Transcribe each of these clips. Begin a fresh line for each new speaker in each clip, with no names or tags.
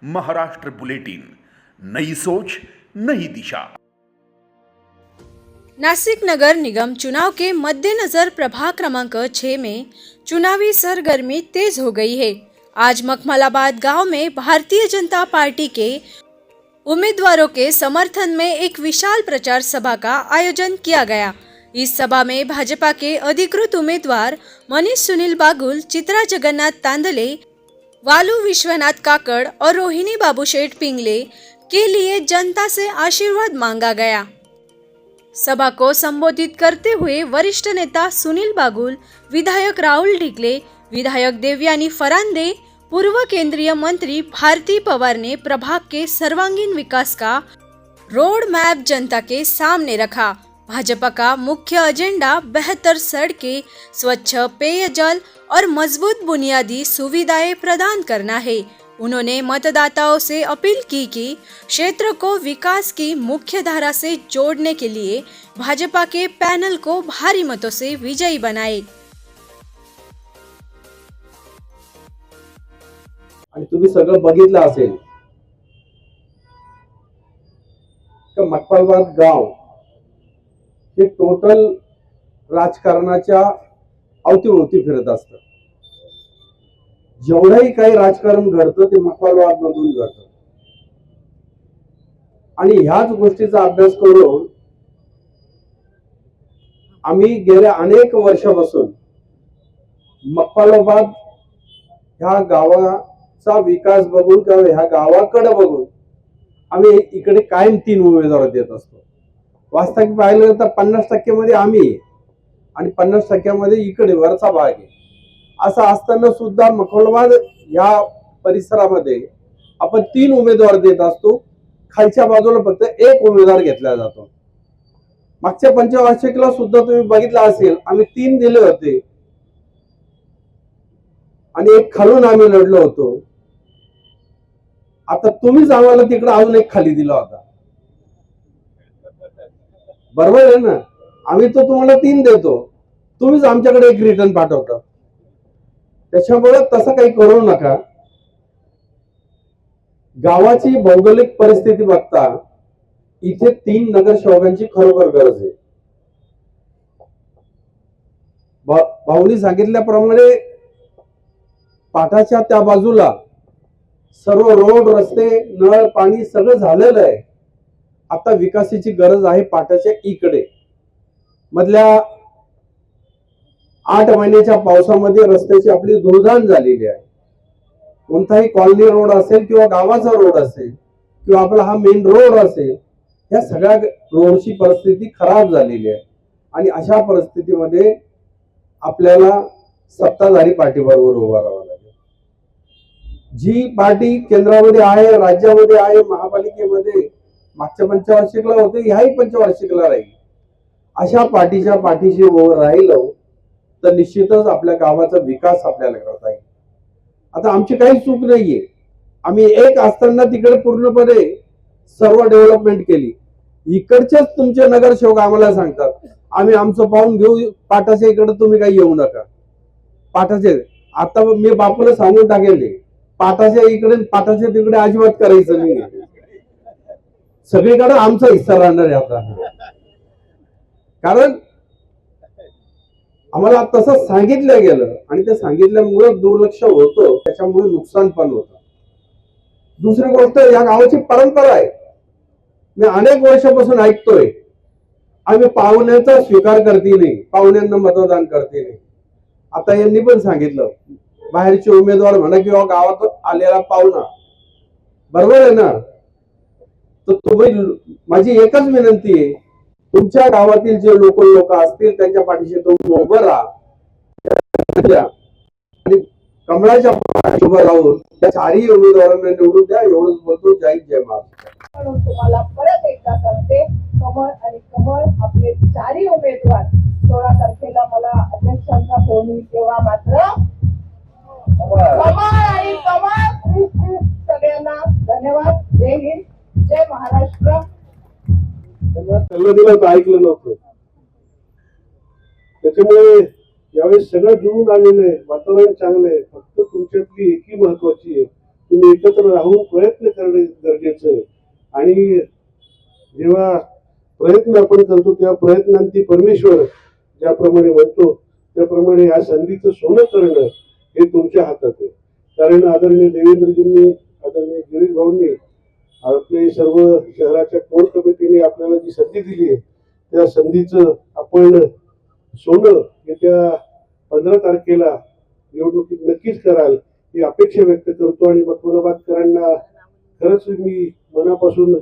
Maharashtra bulletin, नई सोच नई दिशा।
नासिक नगर निगम चुनाव के मद्देनजर प्रभाग क्रमांक 6 में चुनावी सरगर्मी तेज हो गई है। आज मखमलाबाद गांव में भारतीय जनता पार्टी के उम्मीदवारों के समर्थन में एक विशाल प्रचार सभा का आयोजन किया गया। इस सभा में भाजपा के अधिकृत उम्मीदवार मनीष सुनील बागुल, चित्रा जगन्नाथ तांदले, वालू विश्वनाथ काकड़ और रोहिणी बाबूशेठ पिंगले के लिए जनता से आशीर्वाद मांगा गया। सभा को संबोधित करते हुए वरिष्ठ नेता सुनील बागुल, विधायक राहुल ढिकले, विधायक देवयानी फरांदे, पूर्व केंद्रीय मंत्री भारती पवार ने प्रभाग के सर्वांगीण विकास का रोड मैप जनता के सामने रखा। भाजपा का मुख्य एजेंडा बेहतर सड़कें, स्वच्छ पेयजल और मजबूत बुनियादी सुविधाएं प्रदान करना है। उन्होंने मतदाताओं से अपील की कि क्षेत्र को विकास की मुख्य धारा से जोड़ने के लिए भाजपा के पैनल को भारी मतों से विजयी बनाए।
आणि तुम्ही सगळं बघितलं असेल का मखमलाबाद गाव हे टोटल राजकारणाच्या अवतीभोवती फिरत असतं। जेवढंही काही राजकारण घडतं ते मखमलाबाद मधून घडतं आणि ह्याच गोष्टीचा अभ्यास करून आम्ही गेल्या अनेक वर्षापासून मखमलाबाद ह्या गावाचा विकास बघून किंवा ह्या गावाकडे बघून आम्ही इकडे कायम 3 उमेदवार देत असतो। वास्तविक पाहिलं तर 50% मध्ये आम्ही आणि 50% मध्ये इकडे वरचा भाग आहे। असं असताना सुद्धा मखमलाबाद या परिसरामध्ये आपण 3 उमेदवार देत असतो। खालच्या बाजूला फक्त 1 उमेदवार घेतला जातो। मागच्या पंचवार्षिकला सुद्धा तुम्ही बघितलं असेल, आम्ही 3 दिले होते आणि एक खालून आम्ही लढलो होतो। आता तुम्हीच आम्हाला तिकडे अजून एक खाली दिला होता, बरोबर आहे ना? आम्ही तो तुम्हाला 3 देतो, तुम्हीच आमच्याकडे एक रिटर्न पाठवता। त्याच्यामुळे तसं काही करू नका। गावाची भौगोलिक परिस्थिती बघता इथे 3 नगरसेवकांची खरोखर गरज आहे। भाऊनी सांगितल्याप्रमाणे पाटाच्या त्या बाजूला सर्व रोड, रस्ते, नळ, पाणी सगळं झालेलं आहे। आता विकासाची गरज आहे पाटाच्या इकडे। मधल्या 8 महिन्याच्या पावसामध्ये रस्त्याची आपली धुळधाण झालेली आहे। कोणताही कॉलनी रोड असेल किंवा गावाचा रोड असेल किंवा आपला हा मेन रोड असेल, या सगळ्या रोडची परिस्थिती खराब झालेली आहे आणि अशा परिस्थितीमध्ये आपल्याला सत्ताधारी पार्टी बरोबर उभा राहावं लागेल। जी पार्टी केंद्रामध्ये आहे, राज्यामध्ये आहे, महापालिकेमध्ये मागच्या पंचवार्षिकला होते, ह्याही पंचवार्षिकला राहील। अशा पार्टीच्या पाठीशी उभं राहिलो तर निश्चितच आपल्या गावाचा विकास आपल्याला करता येईल। आता आमची काही चूक नाहीये, आम्ही एक असताना तिकडे पूर्णपणे सर्व डेव्हलपमेंट केली। इकडचेच तुमचे नगरसेवक आम्हाला सांगतात आम्ही आमचं पाहून घेऊ, पाटाच्या इकडे तुम्ही काही येऊ नका। पाटाचे आता मी बापूला सांगून टाकेल, पाटाच्या इकडे पाटाच्या तिकडे अजिबात करायचं नाही, सगळीकडे आमचा हिस्सा राहणार आहे आता। कारण आम्हाला तसं सांगितलं गेलं आणि ते सांगितल्यामुळे दुर्लक्ष होतं, त्याच्यामुळे नुकसान पण होतं। दुसरी गोष्ट, या गावाची परंपरा आहे, मी अनेक वर्षापासून ऐकतोय, आम्ही पाहुण्याचा स्वीकार करते नाही, पाहुण्यांना मतदान करते नाही। आता यांनी पण सांगितलं, बाहेरचे उमेदवार म्हणा किंवा गावात आलेला पाहुणा, बरोबर आहे ना? तर तुम्ही, माझी एकच विनंती आहे, तुमच्या गावातील जे लोक असतील त्यांच्या पाठीशी तुम्ही उभं राहा आणि कमळाच्या पाठीशी उभं राहून त्या 4ही उमेदवारांना निवडून द्या। एवढंच बोलतो। जय जय महाराष्ट्र।
म्हणून तुम्हाला परत एकदा सांगते, कमळ आणि कमळ आपले 4ही उमेदवार 16 तारखेला मला अध्यक्षांचा फोन येईल तेव्हा मात्र कमळ आणि कमळ। खूप खूप सगळ्यांना धन्यवाद। जय हिंद, जय महाराष्ट्र।
त्यांना दिलं ऐकलं नव्हतं, त्याच्यामुळे यावेळेस सगळं जुळून आलेलं आहे, वातावरण चांगलं आहे। फक्त तुमच्यातली एकी महत्वाची आहे,
तुम्ही एकत्र राहून प्रयत्न करणे गरजेचं आहे. आणि जेव्हा प्रयत्न आपण करतो तेव्हा प्रयत्नांती परमेश्वर ज्याप्रमाणे म्हणतो त्याप्रमाणे या संधीचं सोनं करणं हे तुमच्या हातात आहे. कारण आदरणीय देवेंद्रजींनी, आदरणीय गिरीश भाऊंनी, आपले सर्व शहराच्या कोर कमिटीने आपल्याला जी संधी दिली आहे त्या संधीचं आपण सोनं येत्या 15 तारखेला निवडणुकीत नक्कीच कराल ही अपेक्षा व्यक्त करतो. आणि मखमलाबादकरांना खरंच मी मनापासून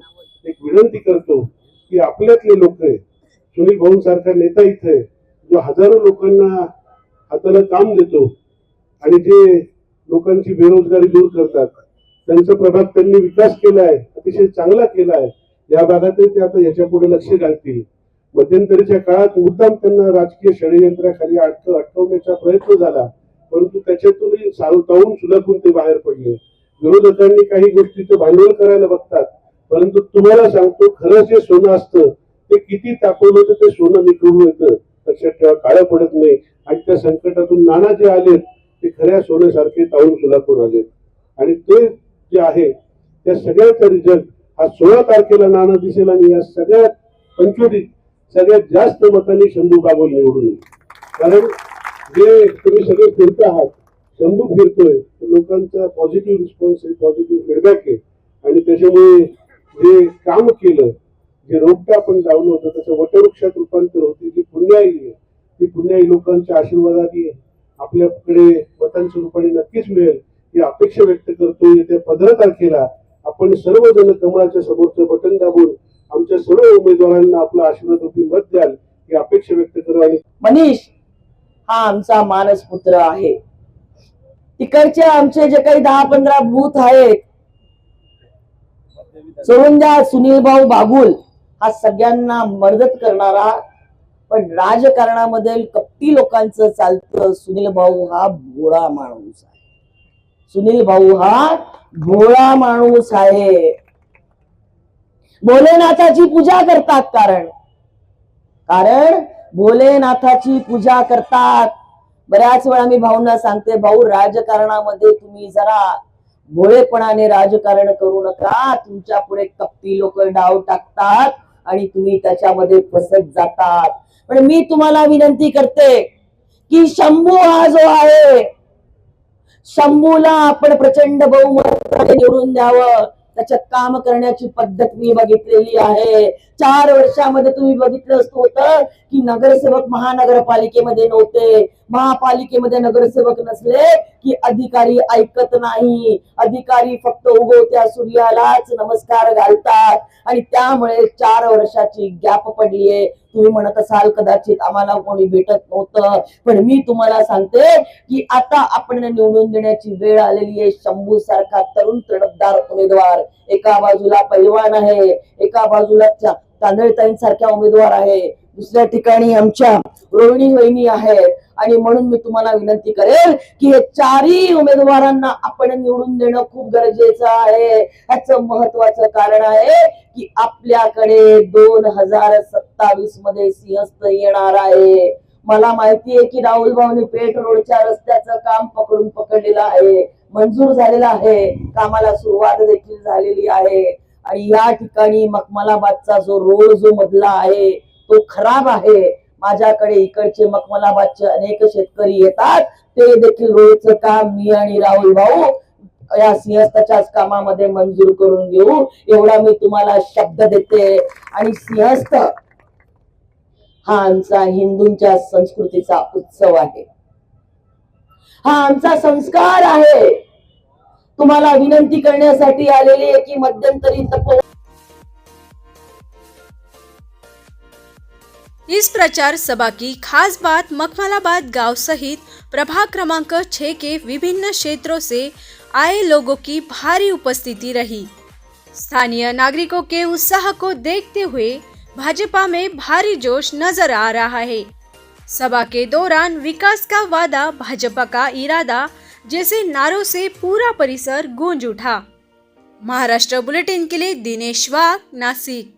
एक विनंती करतो की आपल्यातले लोक आहे, सुनील भाऊंसारखा नेता इथे आहे जो हजारो लोकांना हाताला काम देतो आणि जे लोकांची बेरोजगारी दूर करतात, त्यांचा प्रभाग त्यांनी विकास केलाय, अतिशय चांगला केलाय. या भागात ते आता याच्या पुढे लक्ष घालतील. मध्यंतरीच्या काळात मुद्दाम त्यांना राजकीय षडयंत्राखाली अटकवण्याचा प्रयत्न झाला, परंतु त्याच्यातूनही तावून सुलाखून ते बाहेर पडले. विरोधकांनी काही गोष्टीचं भांडवल करायला बघतात, परंतु तुम्हाला सांगतो खरं जे सोनं असतं ते किती तापवलं तर ते सोनं निखळून येतं. लक्षात ठेवा, काळं पडत नाही. आणि त्या संकटातून नाना जे आलेत ते खऱ्या सोन्यासारखे तावून सुलाखून आलेत. आणि ते जे आहे त्या सगळ्याचा रिझल्ट हा 16 तारखेला नाना दिसेल आणि या सगळ्यात पंचवटीत सगळ्यात जास्त मतांनी शंभू काबूल निवडून येईल. कारण जे तुम्ही सगळे फिरत आहात, शंभू फिरतोय, लोकांचा पॉझिटिव्ह रिस्पॉन्स आहे, पॉझिटिव्ह फीडबॅक आहे. आणि त्याच्यामुळे जे काम केलं, जे रोपटं आपण लावलं होतं त्याचं वटवृक्षात रूपांतर होते. जी पुण्याई आहे ती पुण्याई लोकांच्या आशीर्वादाने आपल्याकडे मतांच्या रूपाने नक्कीच मिळेल ही अपेक्षा व्यक्त करतो. येत्या 15 तारखेला आपण सर्वजण कमळाच्या समोरचं बटन दाबून आमच्या सर्व उमेदवारांना आपला आशीर्वाद रूपी मत द्याल ही अपेक्षा व्यक्त करू. आणि
मनीष हा आमचा मानसपुत्र आहे. तिकडचे आमचे जे काही 10-15 बूथ आहेत सोडून द्या, सुनील भाऊ बागुल हा सगळ्यांना मदत करणारा, पण राजकारणामध्ये कपटी लोकांचं चालतं. सुनील भाऊ हा भोळा माणूस आहे. सुनील भाऊ हा भोळा माणूस आहे. भोलेनाथाची पूजा करतात, कारण भोलेनाथाची पूजा करतात. बऱ्याच वेळा मी भाऊंना सांगते, भाऊ राजकारणामध्ये तुम्ही जरा भोळेपणाने राजकारण करू नका. तुमच्या पुढे कपटी लोक डाव टाकतात आणि तुम्ही त्याच्यामध्ये फसत जातात. पण मी तुम्हाला विनंती करते की शंभू हा जो आहे, शंभूला आपण प्रचंड बहुमताने निवडून द्यावं. त्याच्यात काम करण्याची पद्धत मी बघितलेली आहे. 4 वर्षामध्ये तुम्ही बघितलं असतं होतं की नगरसेवक महानगरपालिकेमध्ये नव्हते, महापालिकेमध्ये नगरसेवक नसले की अधिकारी ऐकत नाही. अधिकारी फक्त उगवत्या सूर्यालाच नमस्कार घालतात आणि त्यामुळे 4 वर्षाची गॅप पडलीये. तुम्ही म्हणत असाल कदाचित आम्हाला कोणी भेटत नव्हतं, पण मी तुम्हाला सांगते की आता आपण निवडून देण्याची वेळ आलेली आहे. शंभू सारखा तरुण तडफदार उमेदवार, एका बाजूला पैलवान आहे, एका बाजूला तांदळताईंसारख्या उमेदवार आहे, दुसऱ्या ठिकाणी आमच्या रोहिणी वहिनी आहेत. आणि म्हणून मी तुम्हाला विनंती करेल की हे 4ही उमेदवारांना आपण निवडून देणं खूप गरजेचं आहे. याचं महत्वाचं कारण आहे की आपल्याकडे 2027 मध्ये सिंहस्थ येणार आहे. मला माहिती आहे की राहुल भाऊनी पेठ रोडच्या रस्त्याचं काम पकडलेलं आहे, मंजूर झालेलं आहे, कामाला सुरुवात देखील झालेली आहे. आणि या ठिकाणी मखमलाबादचा जो रोड जो मधला आहे तो खराब आहे. माझ्याकडे इकडचे मखमलाबादचे अनेक शेतकरी येतात, ते देखील रोडचं काम मी आणि राहुल भाऊ या सिंहस्थाच्याच कामामध्ये मंजूर करून घेऊ, एवढा मी तुम्हाला शब्द देते. आणि सिंहस्थ हा आमचा हिंदूंच्या संस्कृतीचा उत्सव आहे, हा आमचा संस्कार आहे. तुम्हाला विनंती करण्यासाठी आलेली आहे की मध्यंतरी
इस प्रचार सभा की खास बात मखमलाबाद गांव सहित प्रभाग क्रमांक 6 के विभिन्न क्षेत्रों से आए लोगों की भारी उपस्थिति रही। स्थानीय नागरिकों के उत्साह को देखते हुए भाजपा में भारी जोश नजर आ रहा है। सभा के दौरान विकास का वादा, भाजपा का इरादा जैसे नारों से पूरा परिसर गूंज उठा। महाराष्ट्र बुलेटिन के लिए Dinesh Wagh, Nashik.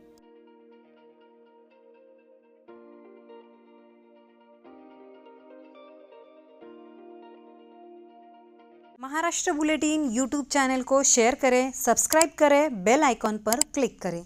Maharashtra bulletin YouTube channel को शेयर करें, सब्सक्राइब करें, बेल आइकॉन पर क्लिक करें।